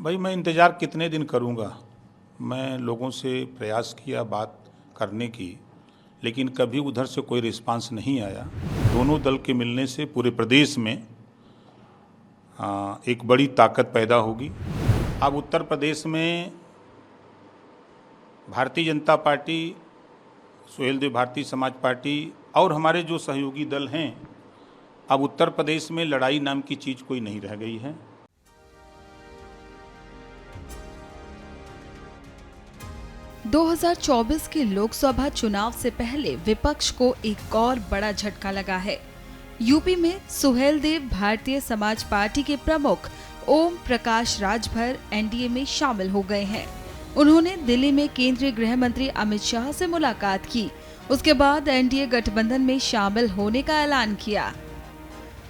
भाई मैं इंतज़ार कितने दिन करूँगा। मैं लोगों से प्रयास किया बात करने की, लेकिन कभी उधर से कोई रिस्पांस नहीं आया। दोनों दल के मिलने से पूरे प्रदेश में एक बड़ी ताकत पैदा होगी। अब उत्तर प्रदेश में भारतीय जनता पार्टी, सुहेलदेव भारतीय समाज पार्टी और हमारे जो सहयोगी दल हैं, अब उत्तर प्रदेश में लड़ाई नाम की चीज़ कोई नहीं रह गई है। 2024 के लोकसभा चुनाव से पहले विपक्ष को एक और बड़ा झटका लगा है। यूपी में सुहेलदेव भारतीय समाज पार्टी के प्रमुख ओम प्रकाश राजभर एनडीए में शामिल हो गए हैं। उन्होंने दिल्ली में केंद्रीय गृह मंत्री अमित शाह से मुलाकात की। उसके बाद एनडीए गठबंधन में शामिल होने का ऐलान किया।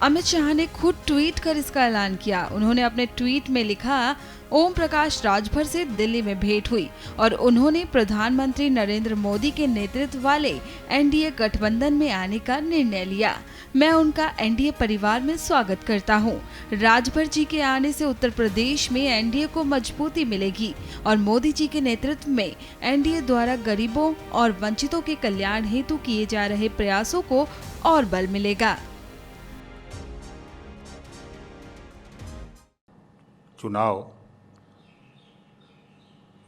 अमित शाह ने खुद ट्वीट कर इसका ऐलान किया। उन्होंने अपने ट्वीट में लिखा, ओम प्रकाश राजभर से दिल्ली में भेंट हुई और उन्होंने प्रधानमंत्री नरेंद्र मोदी के नेतृत्व वाले एनडीए गठबंधन में आने का निर्णय लिया। मैं उनका एनडीए परिवार में स्वागत करता हूं। राजभर जी के आने से उत्तर प्रदेश में एनडीए को मजबूती मिलेगी और मोदी जी के नेतृत्व में एनडीए द्वारा गरीबों और वंचितों के कल्याण हेतु किए जा रहे प्रयासों को और बल मिलेगा। चुनाव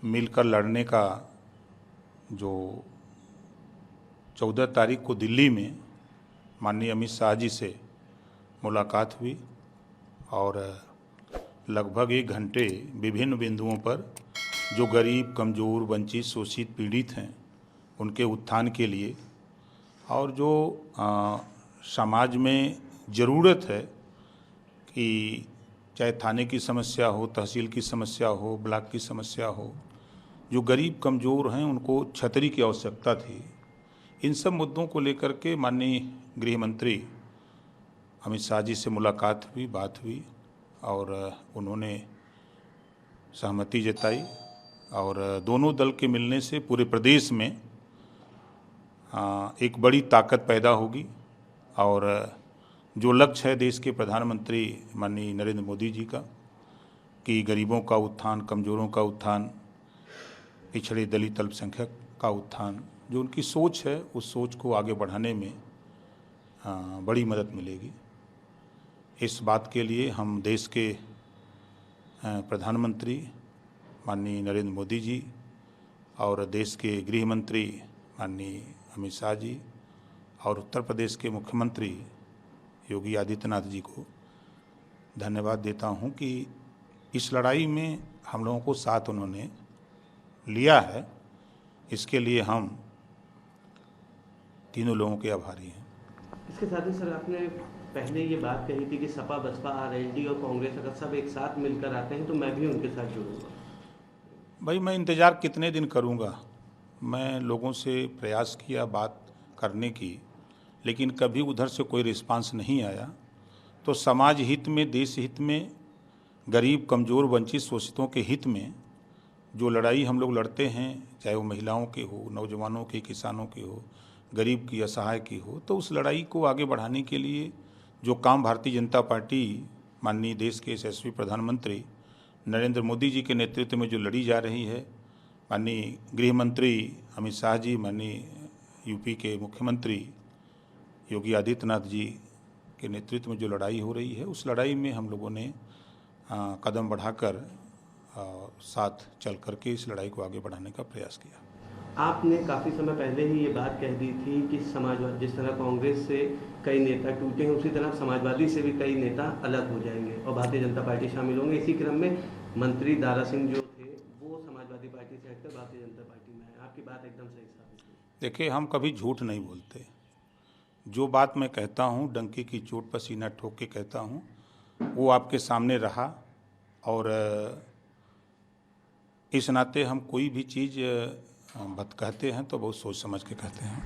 मिलकर लड़ने का जो 14 तारीख को दिल्ली में माननीय अमित शाह जी से मुलाकात हुई और लगभग 1 घंटे विभिन्न बिंदुओं पर जो गरीब, कमज़ोर, वंचित, शोषित, पीड़ित हैं उनके उत्थान के लिए और जो समाज में ज़रूरत है कि चाहे थाने की समस्या हो, तहसील की समस्या हो, ब्लॉक की समस्या हो, जो गरीब कमज़ोर हैं उनको छतरी की आवश्यकता थी। इन सब मुद्दों को लेकर के माननीय गृह मंत्री अमित शाह जी से मुलाकात हुई, बात हुई और उन्होंने सहमति जताई और दोनों दल के मिलने से पूरे प्रदेश में एक बड़ी ताकत पैदा होगी और जो लक्ष्य है देश के प्रधानमंत्री माननीय नरेंद्र मोदी जी का कि गरीबों का उत्थान, कमज़ोरों का उत्थान, पिछड़े दलित अल्पसंख्यक का उत्थान, जो उनकी सोच है उस सोच को आगे बढ़ाने में बड़ी मदद मिलेगी। इस बात के लिए हम देश के प्रधानमंत्री माननीय नरेंद्र मोदी जी और देश के गृह मंत्री माननीय अमित शाह जी और उत्तर प्रदेश के मुख्यमंत्री योगी आदित्यनाथ जी को धन्यवाद देता हूं कि इस लड़ाई में हम लोगों को साथ उन्होंने लिया है। इसके लिए हम तीनों लोगों के आभारी हैं। इसके साथ ही सर, आपने पहले ये बात कही थी कि सपा, बसपा, आरएलडी और कांग्रेस अगर सब एक साथ मिलकर आते हैं तो मैं भी उनके साथ जुड़ूंगा। भाई मैं इंतज़ार कितने दिन करूंगा। मैं लोगों से प्रयास किया बात करने की, लेकिन कभी उधर से कोई रिस्पांस नहीं आया। तो समाज हित में, देश हित में, गरीब, कमज़ोर, वंचित, शोषितों के हित में जो लड़ाई हम लोग लड़ते हैं, चाहे वो महिलाओं की हो, नौजवानों की, किसानों की हो, गरीब की, असहाय की हो, तो उस लड़ाई को आगे बढ़ाने के लिए जो काम भारतीय जनता पार्टी माननीय देश के यशस्वी प्रधानमंत्री नरेंद्र मोदी जी के नेतृत्व में जो लड़ी जा रही है, माननीय गृह मंत्री अमित शाह जी, माननीय यूपी के मुख्यमंत्री योगी आदित्यनाथ जी के नेतृत्व में जो लड़ाई हो रही है, उस लड़ाई में हम लोगों ने कदम बढ़ाकर साथ चल करके इस लड़ाई को आगे बढ़ाने का प्रयास किया। आपने काफ़ी समय पहले ही ये बात कह दी थी कि समाजवादी, जिस तरह कांग्रेस से कई नेता टूटे हैं उसी तरह समाजवादी से भी कई नेता अलग हो जाएंगे और भारतीय जनता पार्टी शामिल होंगे। इसी क्रम में मंत्री दारा सिंह जो थे वो समाजवादी पार्टी से हटकर भारतीय जनता पार्टी में है। आपकी बात एकदम सही साबित हुई। देखिए, हम कभी झूठ नहीं बोलते। जो बात मैं कहता हूँ, डंकी की चोट पर सीना ठोक के कहता हूँ, वो आपके सामने रहा और इस नाते हम कोई भी चीज़ बात कहते हैं तो बहुत सोच समझ के कहते हैं।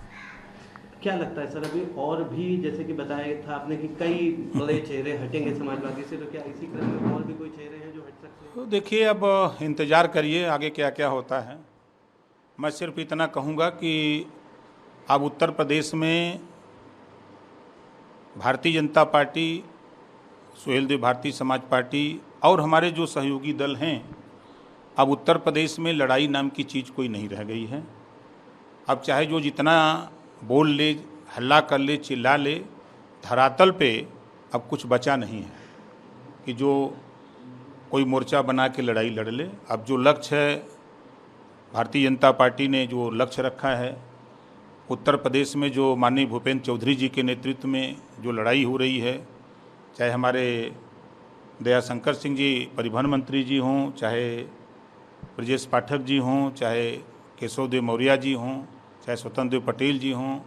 क्या लगता है सर, अभी और भी जैसे कि बताया था आपने कि कई बड़े चेहरे हटेंगे समाजवादी से, तो क्या इसी क्रम में और भी कोई चेहरे हैं जो हट सकते हैं? तो देखिए, अब इंतज़ार करिए आगे क्या क्या होता है। मैं सिर्फ इतना कहूँगा कि अब उत्तर प्रदेश में भारतीय जनता पार्टी, सुहेलदेव भारतीय समाज पार्टी और हमारे जो सहयोगी दल हैं, अब उत्तर प्रदेश में लड़ाई नाम की चीज़ कोई नहीं रह गई है। अब चाहे जो जितना बोल ले, हल्ला कर ले, चिल्ला ले, धरातल पे अब कुछ बचा नहीं है कि जो कोई मोर्चा बना के लड़ाई लड़ ले। अब जो लक्ष्य है, भारतीय जनता पार्टी ने जो लक्ष्य रखा है, उत्तर प्रदेश में जो माननीय भूपेंद्र चौधरी जी के नेतृत्व में जो लड़ाई हो रही है, चाहे हमारे दयाशंकर सिंह जी परिवहन मंत्री जी हों, चाहे ब्रजेश पाठक जी हों, चाहे केशव देव मौर्य जी हों, चाहे स्वतंत्र देव पटेल जी हों,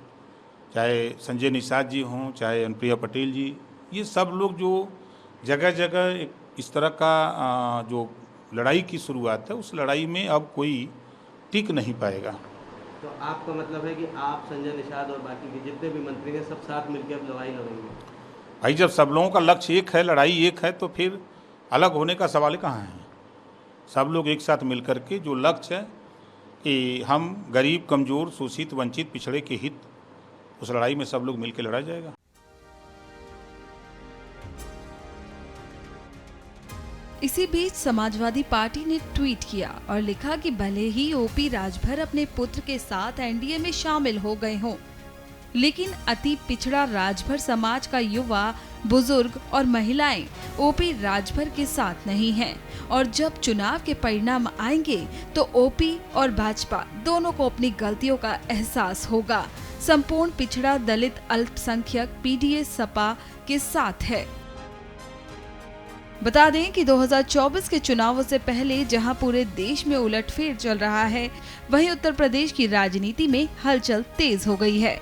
चाहे संजय निषाद जी हों, चाहे अनुप्रिया पटेल जी, ये सब लोग जो जगह जगह इस तरह का जो लड़ाई की शुरुआत है, उस लड़ाई में अब कोई टिक नहीं पाएगा। तो आपका मतलब है कि आप, संजय निषाद और बाकी के जितने भी मंत्री हैं, सब साथ मिलकर अब लड़ाई लड़ेंगे? भाई, जब सब लोगों का लक्ष्य एक है, लड़ाई एक है, तो फिर अलग होने का सवाल कहाँ है। सब लोग एक साथ मिलकर के जो लक्ष्य है कि हम गरीब, कमज़ोर, शोषित, वंचित, पिछड़े के हित, उस लड़ाई में सब लोग मिलकर लड़ा जाएगा। इसी बीच समाजवादी पार्टी ने ट्वीट किया और लिखा कि भले ही ओपी राजभर अपने पुत्र के साथ एनडीए में शामिल हो गए हों, लेकिन अति पिछड़ा राजभर समाज का युवा, बुजुर्ग और महिलाएं ओपी राजभर के साथ नहीं हैं और जब चुनाव के परिणाम आएंगे तो ओपी और भाजपा दोनों को अपनी गलतियों का एहसास होगा। संपूर्ण पिछड़ा दलित अल्पसंख्यक पीडीएस सपा के साथ है। बता दें कि 2024 के चुनावों से पहले जहां पूरे देश में उलटफेर चल रहा है, वहीं उत्तर प्रदेश की राजनीति में हलचल तेज हो गई है।